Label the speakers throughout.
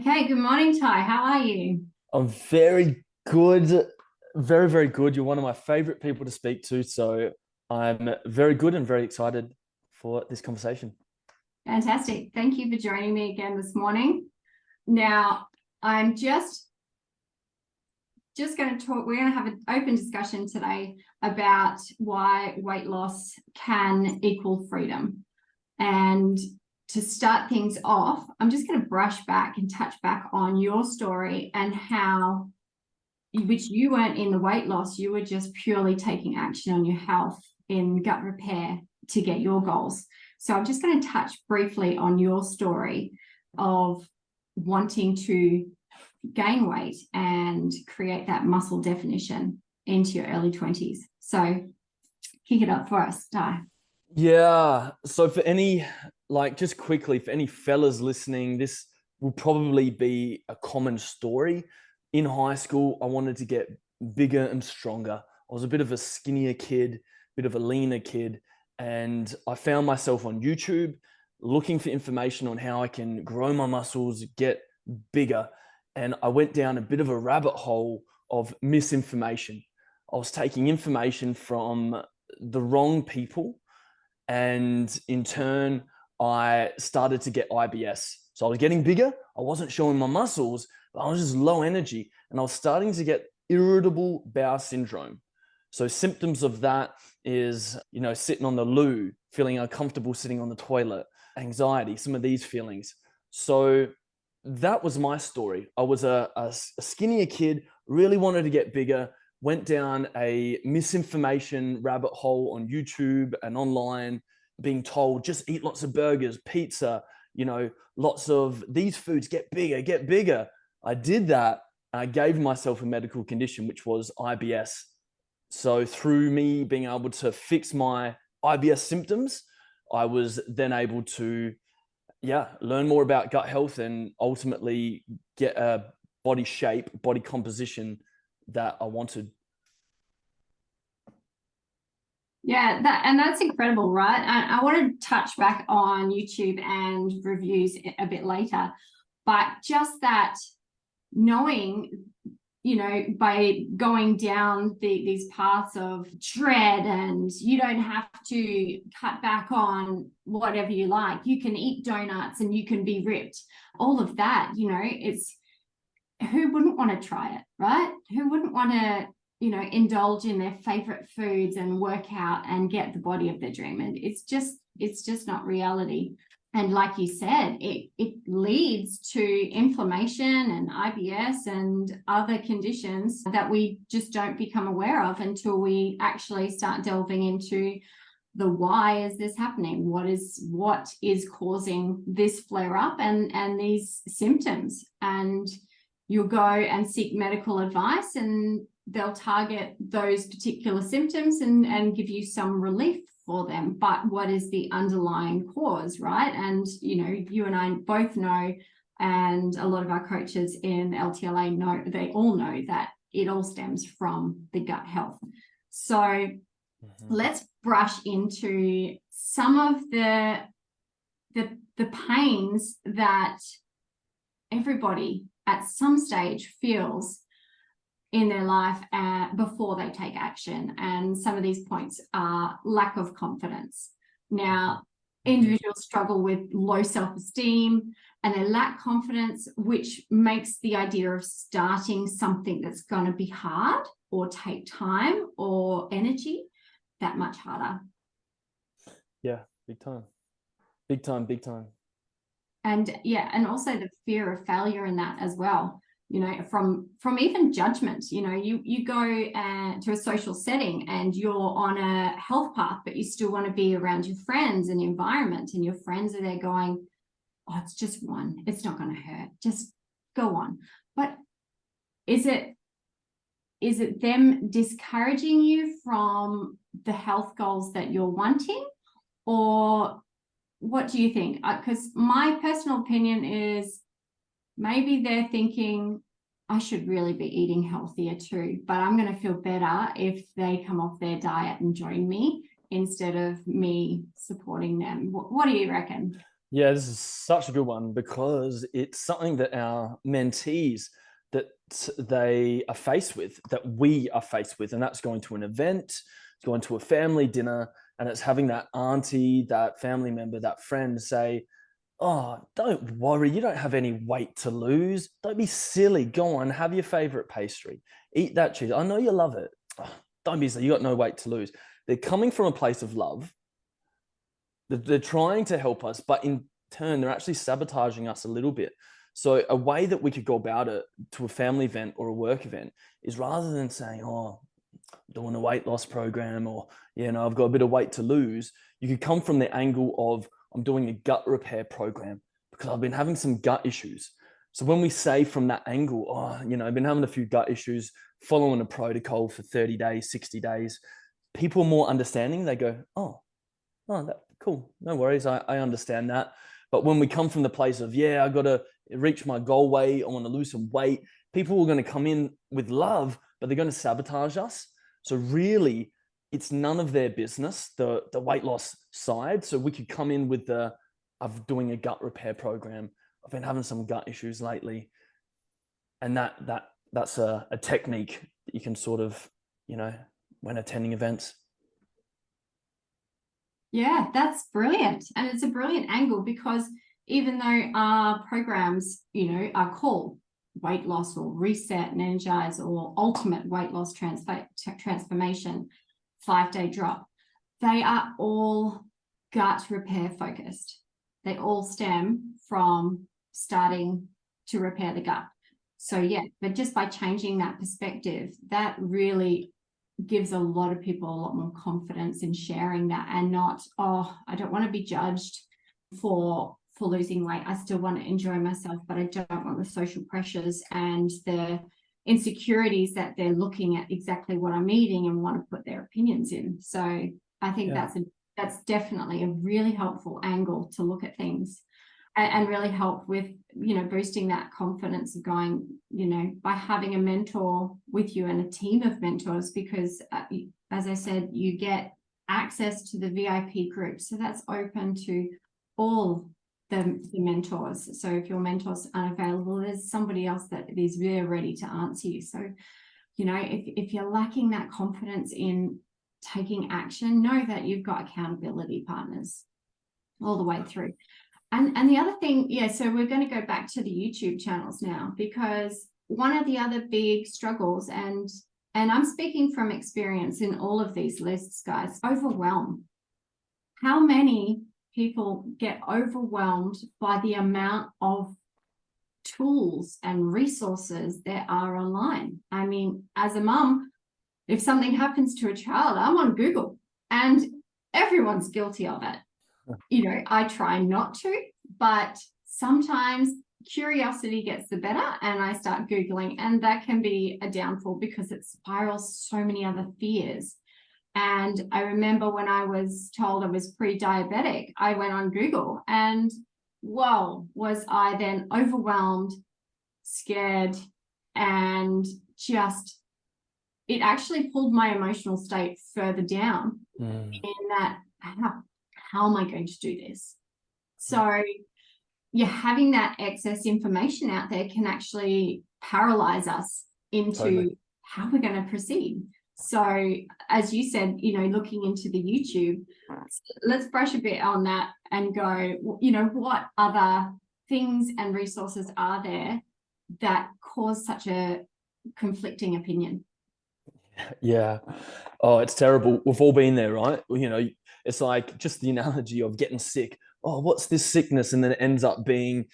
Speaker 1: Okay, good morning, Ty. How are you?
Speaker 2: I'm very good, very, very good. You're one of my favorite people to speak to. So I'm very good and very excited for this conversation.
Speaker 1: Fantastic. Thank you for joining me again this morning. Now, I'm just going to talk, we're going to have an open discussion today about why weight loss can equal freedom. And to start things off, I'm just going to brush back and touch back on your story and how, which you weren't in the weight loss, you were just purely taking action on your health in gut repair to get your goals. So I'm just going to touch briefly on your story of wanting to gain weight and create that muscle definition into your early 20s. So kick it up for us, Di.
Speaker 2: Yeah. So for any, just quickly, for any fellas listening, this will probably be a common story. In high school, I wanted to get bigger and stronger. I was a bit of a skinnier kid, bit of a leaner kid. And I found myself on YouTube looking for information on how I can grow my muscles, get bigger. And I went down a bit of a rabbit hole of misinformation. I was taking information from the wrong people. And in turn, I started to get IBS. So I was getting bigger. I wasn't showing my muscles, but I was just low energy. And I was starting to get irritable bowel syndrome. So symptoms of that is, sitting on the loo, feeling uncomfortable sitting on the toilet, anxiety, some of these feelings. So that was my story. I was a skinnier kid, really wanted to get bigger, went down a misinformation rabbit hole on YouTube and online, being told just eat lots of burgers, pizza, lots of these foods, get bigger, get bigger. I did that. I gave myself a medical condition, which was IBS. So through me being able to fix my IBS symptoms, I was then able to, learn more about gut health and ultimately get a body shape, body composition that I wanted.
Speaker 1: Yeah, that's incredible, right? I want to touch back on YouTube and reviews a bit later, but just that knowing, by going down these paths of dread, and you don't have to cut back on whatever you like. You can eat donuts and you can be ripped. All of that, it's, who wouldn't want to try it, right? Who wouldn't want to, indulge in their favorite foods and work out and get the body of their dream? And it's just not reality. And like you said, it leads to inflammation and IBS and other conditions that we just don't become aware of until we actually start delving into the why is this happening? What is causing this flare up and these symptoms? And you'll go and seek medical advice, and they'll target those particular symptoms and give you some relief for them. But what is the underlying cause, right? And, you and I both know, and a lot of our coaches in LTLA know, they all know that it all stems from the gut health. So let's brush into some of the pains that everybody at some stage feels in their life before they take action. And some of these points are lack of confidence. Now, individuals struggle with low self-esteem and they lack confidence, which makes the idea of starting something that's going to be hard or take time or energy that much harder.
Speaker 2: Yeah, big time. Big time, big time.
Speaker 1: And also the fear of failure in that as well. From even judgment. You go to a social setting and you're on a health path, but you still want to be around your friends and your environment, and your friends are there going, oh, it's just one, it's not going to hurt, just go on. But is it them discouraging you from the health goals that you're wanting? Or what do you think? Because my personal opinion is, maybe they're thinking, I should really be eating healthier too, but I'm going to feel better if they come off their diet and join me instead of me supporting them. What do you reckon?
Speaker 2: Yeah, this is such a good one because it's something that our mentees that they are faced with, that we are faced with, and that's going to an event, going to a family dinner, and it's having that auntie, that family member, that friend say, "Oh, don't worry, you don't have any weight to lose. Don't be silly. Go on, have your favorite pastry. Eat that cheese. I know you love it. Oh, don't be silly. You got no weight to lose." They're coming from a place of love. They're trying to help us, but in turn, they're actually sabotaging us a little bit. So a way that we could go about it to a family event or a work event is rather than saying, "Oh, I'm doing a weight loss program," or, I've got a bit of weight to lose. You could come from the angle of, "I'm doing a gut repair program because I've been having some gut issues." So when we say from that angle, "Oh, I've been having a few gut issues, following a protocol for 30 days, 60 days," people are more understanding. They go, "Oh, cool. No worries. I understand that." But when we come from the place of, "Yeah, I got to reach my goal weight, I want to lose some weight," people are going to come in with love, but they're going to sabotage us. So really, it's none of their business, the weight loss side. So we could come in with of doing a gut repair program. I've been having some gut issues lately. And that's a technique that you can sort of, when attending events.
Speaker 1: Yeah, that's brilliant. And it's a brilliant angle because even though our programs, are called weight loss or reset and energize or ultimate weight loss transformation, 5-day drop, they are all gut repair focused. They all stem from starting to repair the gut. So yeah, but just by changing that perspective, that really gives a lot of people a lot more confidence in sharing that, and not, "Oh, I don't want to be judged for losing weight. I still want to enjoy myself, but I don't want the social pressures and the insecurities that they're looking at exactly what I'm eating and want to put their opinions in." So I think
Speaker 2: Yeah.
Speaker 1: that's definitely a really helpful angle to look at things, and really help with, boosting that confidence of going, by having a mentor with you and a team of mentors, because as I said, you get access to the VIP group. So that's open to all the mentors. So if your mentor's unavailable, there's somebody else that is really ready to answer you. So, if you're lacking that confidence in taking action, know that you've got accountability partners all the way through. And the other thing, so we're going to go back to the YouTube channels now, because one of the other big struggles, and I'm speaking from experience in all of these lists, guys, overwhelm. How many people get overwhelmed by the amount of tools and resources there are online? I mean, as a mum, if something happens to a child, I'm on Google, and everyone's guilty of it. I try not to, but sometimes curiosity gets the better and I start Googling, and that can be a downfall because it spirals so many other fears. And I remember when I was told I was pre-diabetic, I went on Google, and whoa, was I then overwhelmed, scared, and just, it actually pulled my emotional state further down in that, how am I going to do this? So having that excess information out there can actually paralyze us into
Speaker 2: Totally.
Speaker 1: how we're going to proceed. So as you said, looking into the YouTube, let's brush a bit on that and go, what other things and resources are there that cause such a conflicting opinion?
Speaker 2: Yeah. Oh, it's terrible. We've all been there, right? It's like just the analogy of getting sick. "Oh, what's this sickness?" And then it ends up being,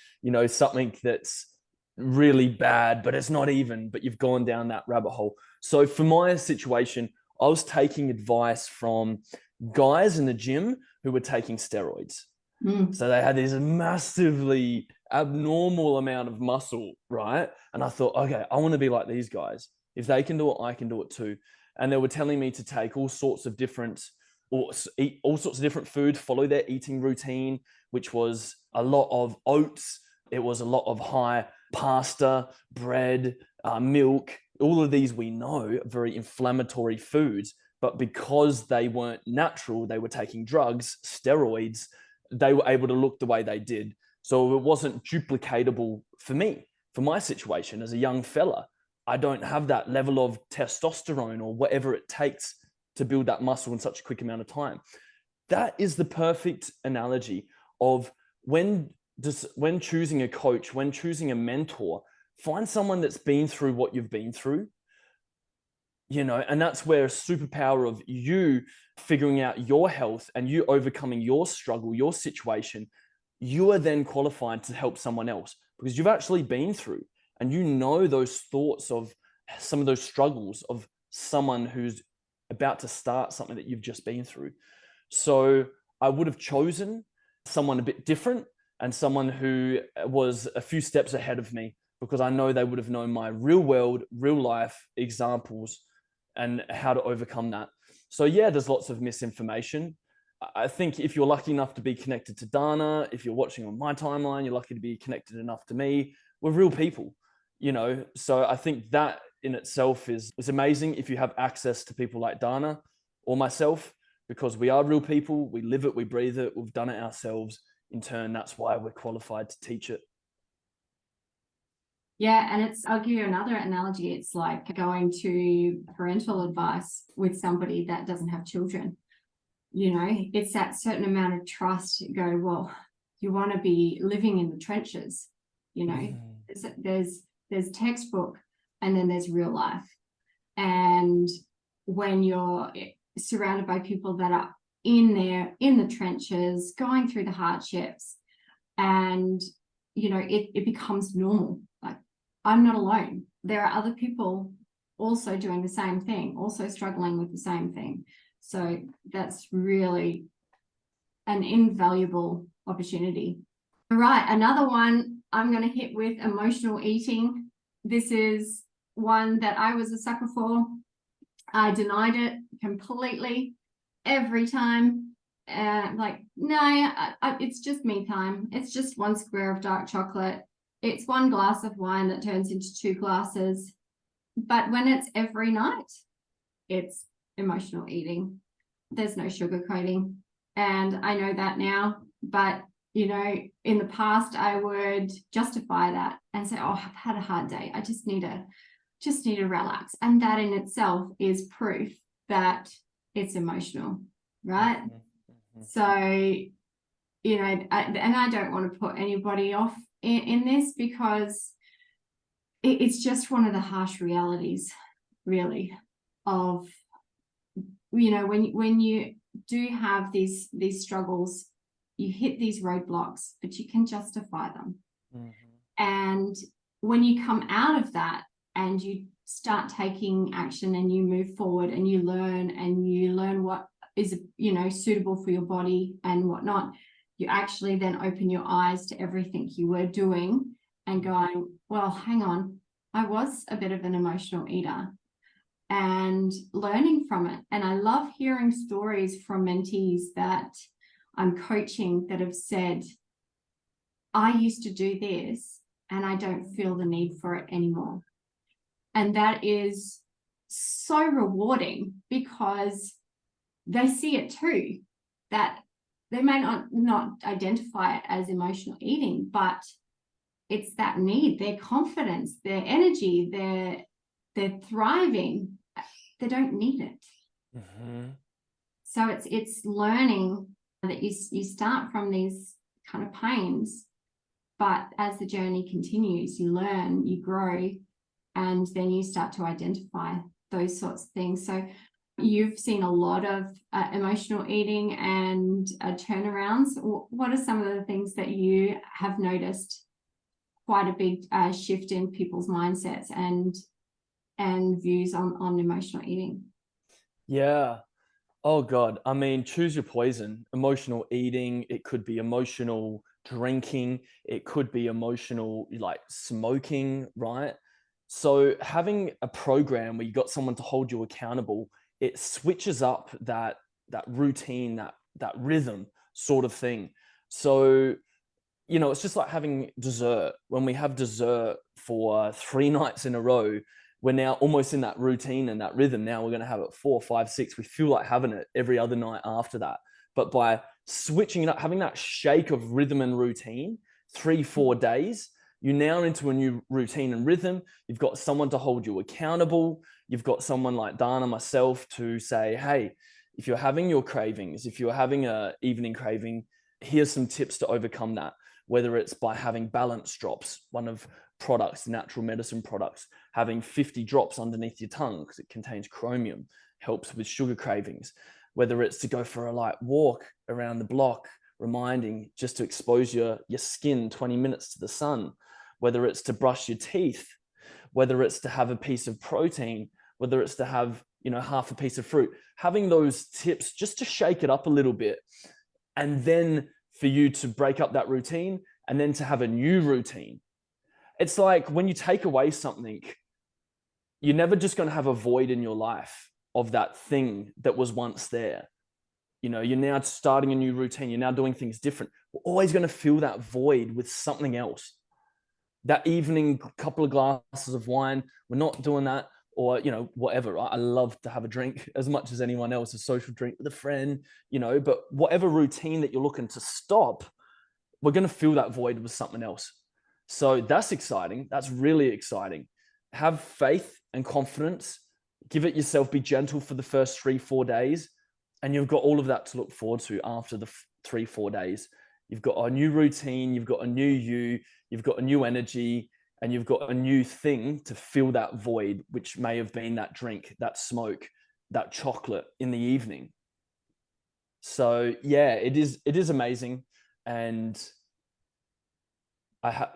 Speaker 2: something that's really bad, but it's not even, but you've gone down that rabbit hole. So for my situation, I was taking advice from guys in the gym who were taking steroids. So they had this massively abnormal amount of muscle, right? And I thought, okay, I want to be like these guys. If they can do it, I can do it too. And they were telling me to take all sorts of different, or eat all sorts of different food, follow their eating routine, which was a lot of oats. It was a lot of high pasta, bread, milk. All of these we know are very inflammatory foods, but because they weren't natural, they were taking drugs, steroids, they were able to look the way they did. So it wasn't duplicatable for me, for my situation as a young fella. I don't have that level of testosterone or whatever it takes to build that muscle in such a quick amount of time. That is the perfect analogy of when choosing a coach, when choosing a mentor, find someone that's been through what you've been through, and that's where a superpower of you figuring out your health and you overcoming your struggle, your situation, you are then qualified to help someone else because you've actually been through and those thoughts of some of those struggles of someone who's about to start something that you've just been through. So I would have chosen someone a bit different and someone who was a few steps ahead of me because I know they would have known my real world, real life examples and how to overcome that. So yeah, there's lots of misinformation. I think if you're lucky enough to be connected to Dana, if you're watching on my timeline, you're lucky to be connected enough to me. We're real people, So I think that in itself is amazing if you have access to people like Dana or myself, because we are real people. We live it, we breathe it, we've done it ourselves. In turn, that's why we're qualified to teach it.
Speaker 1: Yeah, and I'll give you another analogy. It's like going to parental advice with somebody that doesn't have children. It's that certain amount of trust. You go, well, you want to be living in the trenches, there's textbook and then there's real life. And when you're surrounded by people that are in the trenches, going through the hardships, and it becomes normal. Like, I'm not alone. There are other people also doing the same thing, also struggling with the same thing. So that's really an invaluable opportunity. All right, another one I'm going to hit with emotional eating. This is one that I was a sucker for. I denied it completely every time. No, it's just me time. It's just one square of dark chocolate. It's one glass of wine that turns into 2 glasses. But when it's every night, it's emotional eating. There's no sugarcoating. And I know that now. But, in the past, I would justify that and say, oh, I've had a hard day. I just need to relax. And that in itself is proof that it's emotional, right? Mm-hmm. So, and I don't want to put anybody off in this because it's just one of the harsh realities, really, of, when you do have these struggles, you hit these roadblocks, but you can justify them. Mm-hmm. And when you come out of that and you start taking action and you move forward and you learn what is, suitable for your body and whatnot, you actually then open your eyes to everything you were doing and going, well, hang on, I was a bit of an emotional eater, and learning from it. And I love hearing stories from mentees that I'm coaching that have said, I used to do this and I don't feel the need for it anymore. And that is so rewarding because they see it too, that they may not identify it as emotional eating, but it's that need, their confidence, their energy, they're thriving. They don't need it. Mm-hmm. So it's learning that you start from these kind of pains, but as the journey continues, you learn, you grow, and then you start to identify those sorts of things. So you've seen a lot of emotional eating and turnarounds. What are some of the things that you have noticed quite a big shift in people's mindsets and views on emotional eating?
Speaker 2: Yeah. Oh God. I mean, choose your poison. Emotional eating. It could be emotional drinking. It could be emotional, like smoking, right? So having a program where you got someone to hold you accountable, it switches up that routine, that rhythm sort of thing. So, it's just like having dessert. When we have dessert for 3 nights in a row, we're now almost in that routine and that rhythm. Now we're going to have it 4, 5, 6. We feel like having it every other night after that. But by switching it up, having that shake of rhythm and routine, 3-4 days, you're now into a new routine and rhythm. You've got someone to hold you accountable. You've got someone like Dana, myself, to say, hey, if you're having your cravings, if you're having a evening craving, here's some tips to overcome that. Whether it's by having balance drops, one of products, natural medicine products, having 50 drops underneath your tongue because it contains chromium, helps with sugar cravings. Whether it's to go for a light walk around the block, reminding just to expose your skin 20 minutes to the sun. Whether it's to brush your teeth, whether it's to have a piece of protein, whether it's to have, half a piece of fruit, having those tips just to shake it up a little bit. And then for you to break up that routine and then to have a new routine. It's like when you take away something, you're never just going to have a void in your life of that thing that was once there. You're now starting a new routine. You're now doing things different. We're always going to fill that void with something else. That evening couple of glasses of wine, we're not doing that. Or, whatever. I love to have a drink as much as anyone else, a social drink with a friend, but whatever routine that you're looking to stop, we're going to fill that void with something else. So that's exciting. That's really exciting. Have faith and confidence. Give it yourself. Be gentle for the first 3-4 days. And you've got all of that to look forward to after the 3-4 days. You've got a new routine. You've got a new you. You've got a new energy. And you've got a new thing to fill that void, which may have been that drink, that smoke, that chocolate in the evening. So yeah, it is amazing. And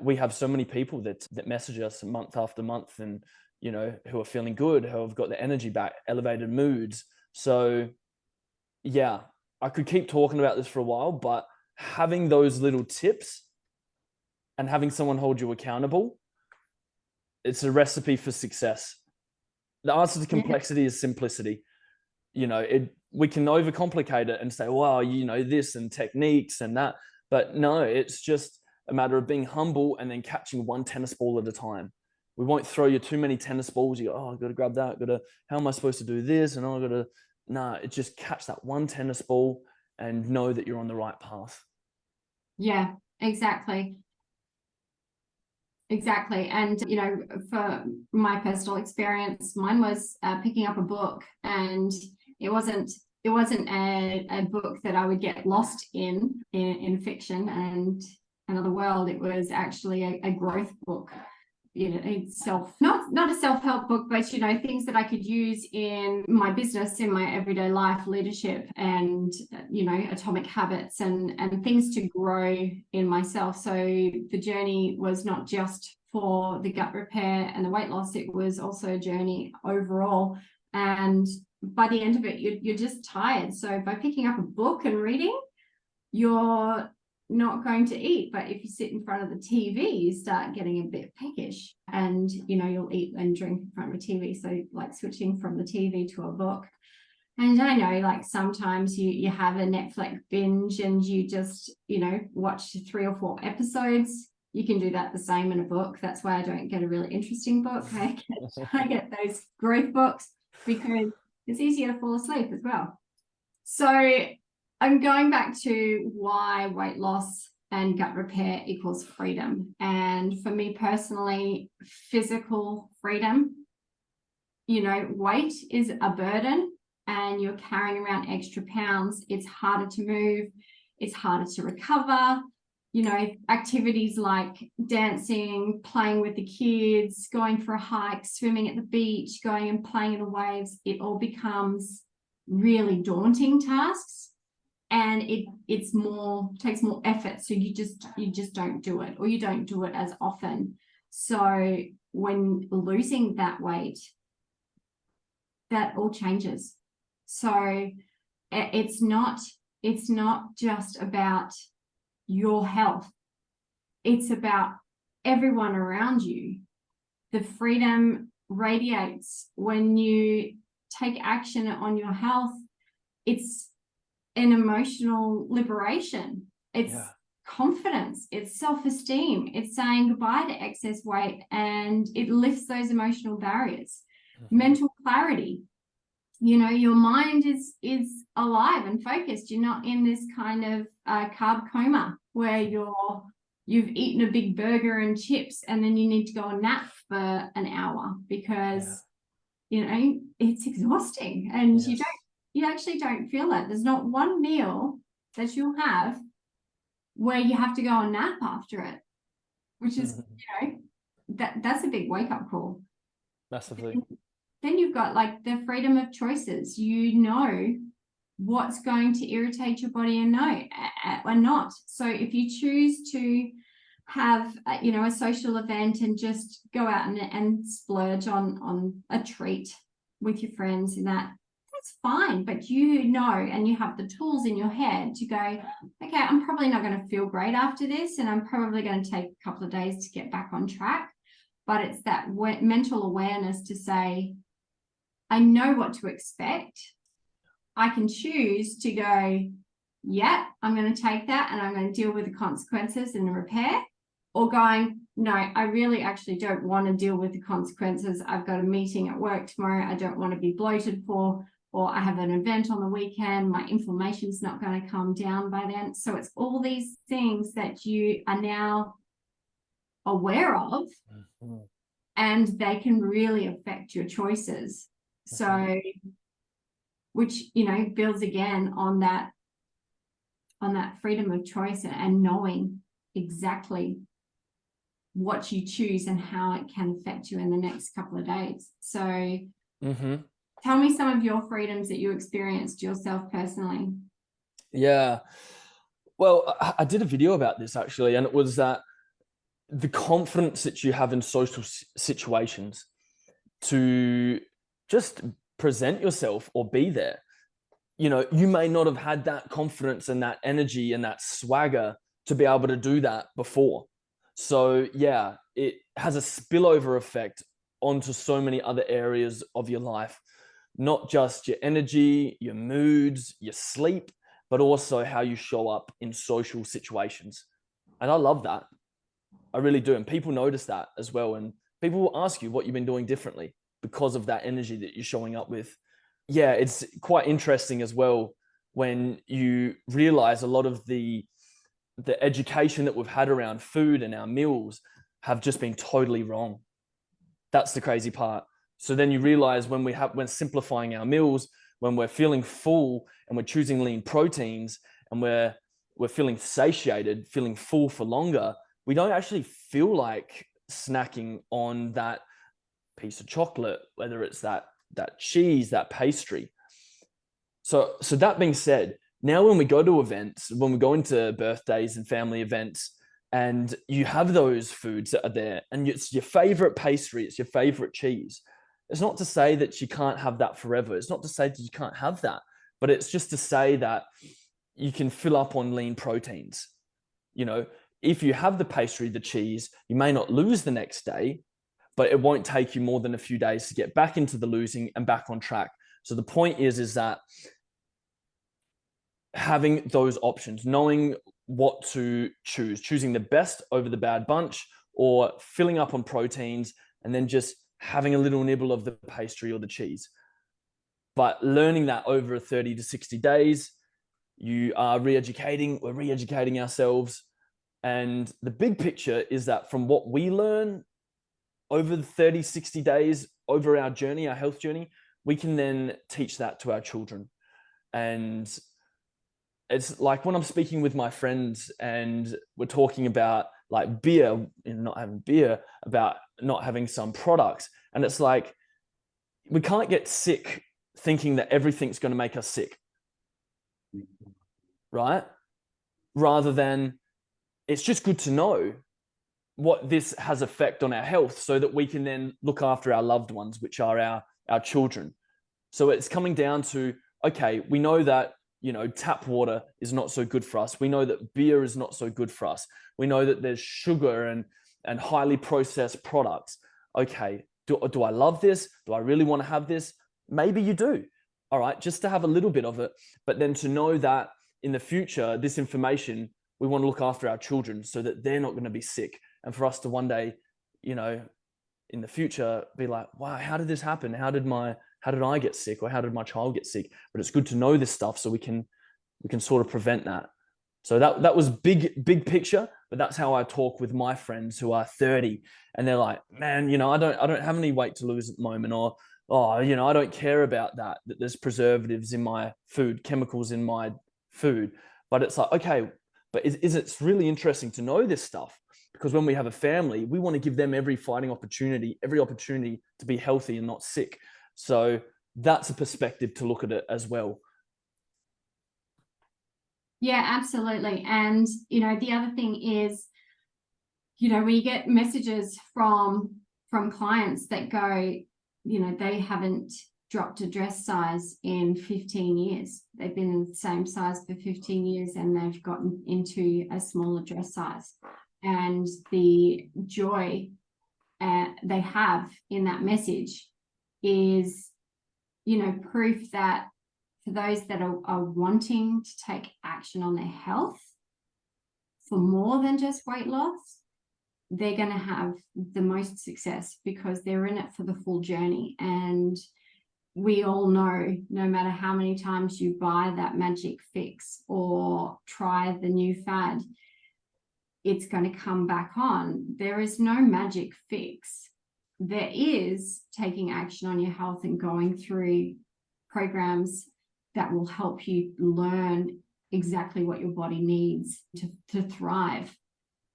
Speaker 2: we have so many people that message us month after month, and who are feeling good, who have got their energy back, elevated moods. So yeah, I could keep talking about this for a while, but having those little tips and having someone hold you accountable, it's a recipe for success. The answer to complexity is simplicity. We can overcomplicate it and say, well, this and techniques and that. But no, it's just a matter of being humble and then catching one tennis ball at a time. We won't throw you too many tennis balls. You go, oh, I've got to grab that. How am I supposed to do this? And it's just catch that one tennis ball and know that you're on the right path.
Speaker 1: Yeah, exactly. Exactly. And, for my personal experience, mine was picking up a book, and it wasn't a book that I would get lost in fiction and another world. It was actually a growth book. It's not a self-help book, but things that I could use in my business, in my everyday life, leadership, and atomic habits and things to grow in myself. So the journey was not just for the gut repair and the weight loss, it was also a journey overall. And by the end of it, you're just tired. So by picking up a book and reading, you're not going to eat. But if you sit in front of the TV, you start getting a bit peckish, and you'll eat and drink in front of a TV. So like switching from the TV to a book. And I know, like, sometimes you have a Netflix binge and you just watch 3 or 4 episodes. You can do that the same in a book. That's why I don't get a really interesting book. I get those growth books because it's easier to fall asleep as well. So I'm going back to why weight loss and gut repair equals freedom. And for me personally, physical freedom, weight is a burden and you're carrying around extra pounds. It's harder to move. It's harder to recover. Activities like dancing, playing with the kids, going for a hike, swimming at the beach, going and playing in the waves, it all becomes really daunting tasks. And it takes more effort. So you just don't do it, or you don't do it as often. So when losing that weight, that all changes. So it's not just about your health. It's about everyone around you. The freedom radiates when you take action on your health. It's an emotional liberation. It's confidence. It's self-esteem. It's saying goodbye to excess weight, and it lifts those emotional barriers. Mental clarity. your mind is alive and focused. You're not in this kind of carb coma where you've eaten a big burger and chips and then you need to go and nap for an hour because it's exhausting, and you actually don't feel that. There's not one meal that you'll have where you have to go and nap after it, which is that's a big wake-up call.
Speaker 2: Massively.
Speaker 1: Then you've got like the freedom of choices. What's going to irritate your body and not. So if you choose to have a social event and just go out and splurge on a treat with your friends and that's fine, but and you have the tools in your head to go, okay, I'm probably not going to feel great after this, and I'm probably going to take a couple of days to get back on track. But it's that mental awareness to say, I know what to expect. I can choose to go, yeah, I'm going to take that and I'm going to deal with the consequences and the repair, or going, no, I really actually don't want to deal with the consequences. I've got a meeting at work tomorrow. I don't want to be bloated or I have an event on the weekend. My inflammation's not going to come down by then. So it's all these things that you are now aware of, and they can really affect your choices. So, which, builds again on that freedom of choice and knowing exactly what you choose and how it can affect you in the next couple of days. So tell me some of your freedoms that you experienced yourself personally.
Speaker 2: Yeah. Well, I did a video about this actually, and it was that the confidence that you have in social situations to just present yourself or be there. You may not have had that confidence and that energy and that swagger to be able to do that before. So yeah, it has a spillover effect onto so many other areas of your life, not just your energy, your moods, your sleep, but also how you show up in social situations. And I love that. I really do. And people notice that as well. And people will ask you what you've been doing differently because of that energy that you're showing up with. Yeah, it's quite interesting as well when you realize a lot of the education that we've had around food and our meals have just been totally wrong. That's the crazy part. So then you realize when simplifying our meals, when we're feeling full and we're choosing lean proteins and we're feeling satiated, feeling full for longer, we don't actually feel like snacking on that piece of chocolate, whether it's that cheese, that pastry. So that being said, now when we go to events, when we go into birthdays and family events, and you have those foods that are there, and it's your favorite pastry, it's your favorite cheese, it's not to say that you can't have that forever. It's not to say that you can't have that, but it's just to say that you can fill up on lean proteins. If you have the pastry, the cheese, you may not lose the next day, but it won't take you more than a few days to get back into the losing and back on track. So the point is that having those options, knowing what to choosing the best over the bad bunch, or filling up on proteins and then just having a little nibble of the pastry or the cheese. But learning that over 30 to 60 days, we're re-educating ourselves. And the big picture is that from what we learn over the 30, 60 days, over our journey, our health journey, we can then teach that to our children. And it's like when I'm speaking with my friends and we're talking about like beer, not having beer, about not having some products. And it's like, we can't get sick thinking that everything's going to make us sick, right? Rather than, it's just good to know what this has effect on our health so that we can then look after our loved ones, which are our children. So it's coming down to, okay, we know that, tap water is not so good for us. We know that beer is not so good for us. We know that there's sugar and highly processed products. Okay, do I love this? Do I really want to have this? Maybe you do. All right, just to have a little bit of it, but then to know that in the future, this information, we want to look after our children so that they're not going to be sick. And for us to one day, in the future be like, wow, how did this happen? How did I get sick, or how did my child get sick? But it's good to know this stuff so we can sort of prevent that. So that was big picture, but that's how I talk with my friends who are 30, and they're like, man, I don't have any weight to lose at the moment, or oh, I don't care about that there's preservatives in my food, chemicals in my food. But it's like, okay, but it's really interesting to know this stuff, because when we have a family, we want to give them every opportunity to be healthy and not sick. So that's a perspective to look at it as well.
Speaker 1: Yeah, absolutely. And, the other thing is, we get messages from clients that go, they haven't dropped a dress size in 15 years. They've been in the same size for 15 years and they've gotten into a smaller dress size. And the joy they have in that message is, proof that for those that are wanting to take action on their health for more than just weight loss, they're going to have the most success because they're in it for the full journey. And we all know, no matter how many times you buy that magic fix or try the new fad, it's going to come back on. There is no magic fix. There is taking action on your health and going through programs that will help you learn exactly what your body needs to thrive,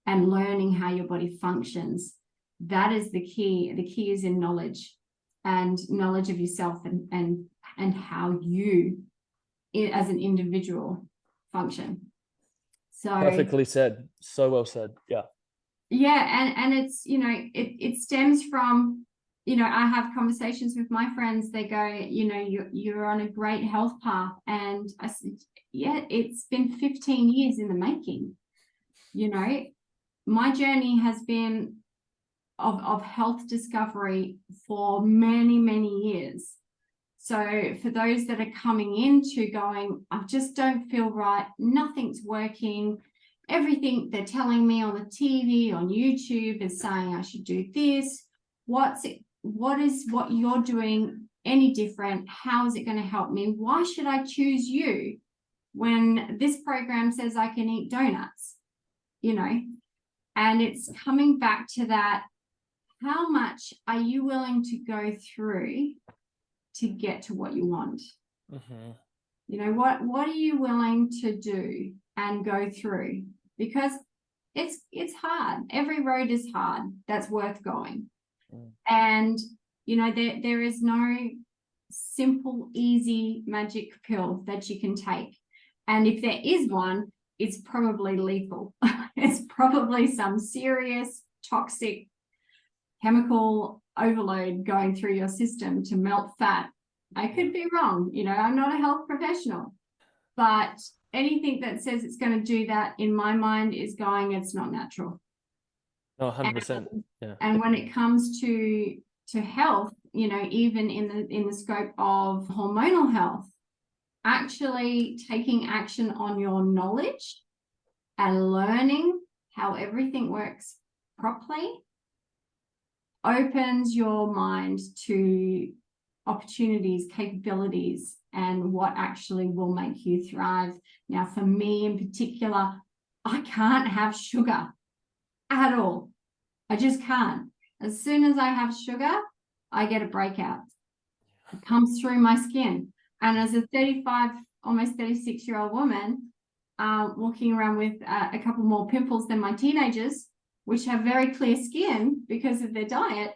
Speaker 1: and learning how your body functions. That is the key. The key is in knowledge, and knowledge of yourself and how you as an individual function. So
Speaker 2: perfectly said. So well said. Yeah.
Speaker 1: Yeah, and it's, it stems from, I have conversations with my friends. They go, you're on a great health path. And I said, yeah, it's been 15 years in the making. My journey has been of health discovery for many, many years. So for those that are coming into going, I just don't feel right, nothing's working, everything they're telling me on the TV, on YouTube is saying I should do this. What is what you're doing any different? How is it going to help me? Why should I choose you when this program says I can eat donuts? And it's coming back to that. How much are you willing to go through to get to what you want? Mm-hmm. What are you willing to do and go through? Because it's hard. Every road is hard that's worth going. And there is no simple, easy magic pill that you can take. And if there is one, it's probably lethal. It's probably some serious toxic chemical overload going through your system to melt fat. I could be wrong. I'm not a health professional, but anything that says it's going to do that, in my mind, is going, it's not natural.
Speaker 2: No, 100%. Yeah.
Speaker 1: And when it comes to health, even in the scope of hormonal health, actually taking action on your knowledge and learning how everything works properly opens your mind to opportunities, capabilities, and what actually will make you thrive. Now, for me in particular, I can't have sugar at all. I just can't. As soon as I have sugar, I get a breakout. It comes through my skin. And as a 35, almost 36-year-old woman, walking around with a couple more pimples than my teenagers, which have very clear skin because of their diet,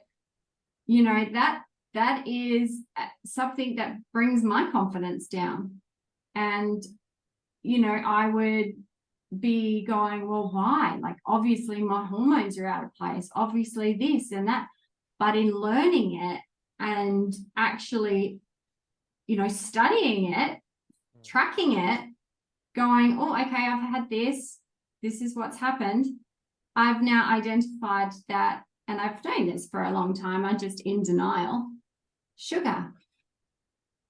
Speaker 1: that is something that brings my confidence down. And, I would be going, well, why? Like, obviously my hormones are out of place, obviously this and that. But in learning it and actually, studying it, tracking it, going, oh, okay, I've had this is what's happened. I've now identified that, and I've done this for a long time, I'm just in denial. Sugar.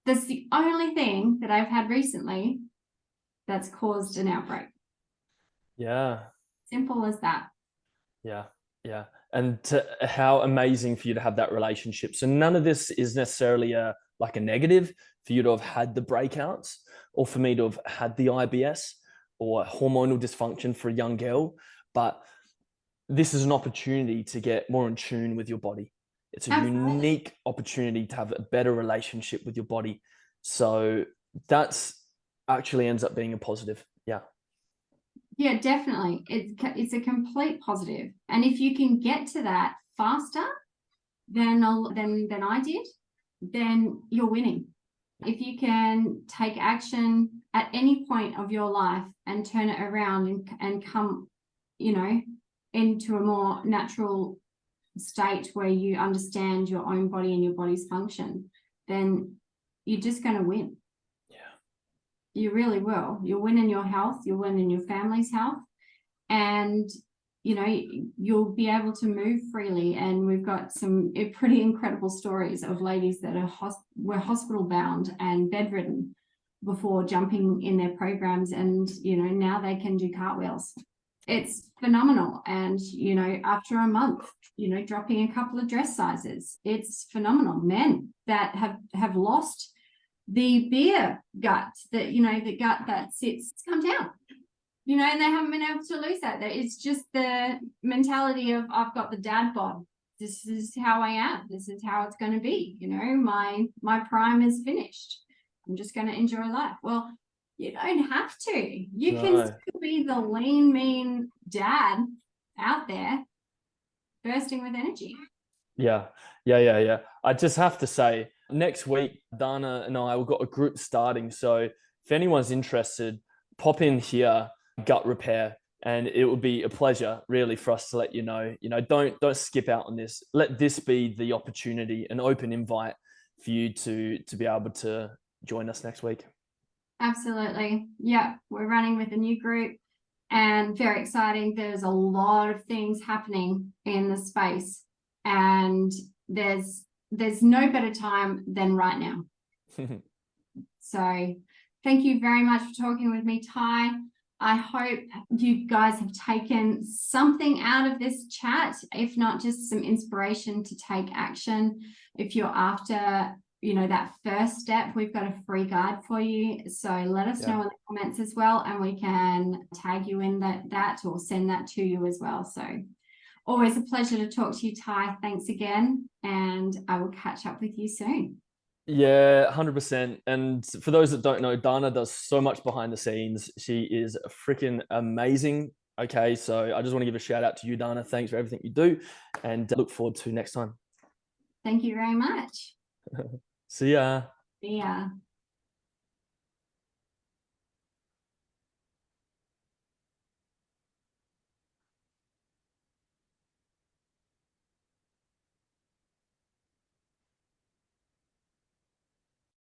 Speaker 1: That's the only thing that I've had recently that's caused an outbreak.
Speaker 2: Yeah.
Speaker 1: Simple as that.
Speaker 2: Yeah. Yeah. And how amazing for you to have that relationship. So none of this is necessarily like a negative for you to have had the breakouts, or for me to have had the IBS or hormonal dysfunction for a young girl. But this is an opportunity to get more in tune with your body. It's a
Speaker 1: Absolutely.
Speaker 2: unique opportunity to have a better relationship with your body. So that's actually ends up being a positive. Yeah.
Speaker 1: Yeah, definitely. It's a complete positive. And if you can get to that faster than I did, then you're winning. If you can take action at any point of your life and turn it around and come, you know, into a more natural state where you understand your own body and your body's function, then you're just going to win. You really will. You'll win in your health, you'll win in your family's health, and you know, you'll be able to move freely. And we've got some pretty incredible stories of ladies that were hospital bound and bedridden before jumping in their programs, and you know, now they can do cartwheels. It's phenomenal. And you know, after a month, you know, dropping a couple of dress sizes, it's phenomenal. Men that have lost the beer gut, that, you know, the gut that sits, it's come down, you know, and they haven't been able to lose that. It's just the mentality of, I've got the dad bod. This is how I am. This is how it's going to be. You know, my prime is finished. I'm just going to enjoy life. Well, you don't have to. You can still be the lean, mean dad out there bursting with energy.
Speaker 2: Yeah. I just have to say, next week, Dana and I, we've got a group starting. So if anyone's interested, pop in here, Gut Repair, and it would be a pleasure, really, for us to let you know. You know, don't skip out on this. Let this be the opportunity, an open invite for you to be able to join us next week.
Speaker 1: Absolutely. Yeah, we're running with a new group, and very exciting. There's a lot of things happening in the space, and there's no better time than right now. So thank you very much for talking with me, Ty. I hope you guys have taken something out of this chat, if not just some inspiration to take action. If you're after, you know, that first step, we've got a free guide for you. So let us know in the comments as well, and we can tag you in that or send that to you as well. So always a pleasure to talk to you, Ty. Thanks again, and I will catch up with you soon.
Speaker 2: Yeah, 100%. And for those that don't know, Dana does so much behind the scenes. She is freaking amazing. Okay, so I just want to give a shout out to you, Dana. Thanks for everything you do, and look forward to next time.
Speaker 1: Thank you very much.
Speaker 2: See ya.
Speaker 1: See ya.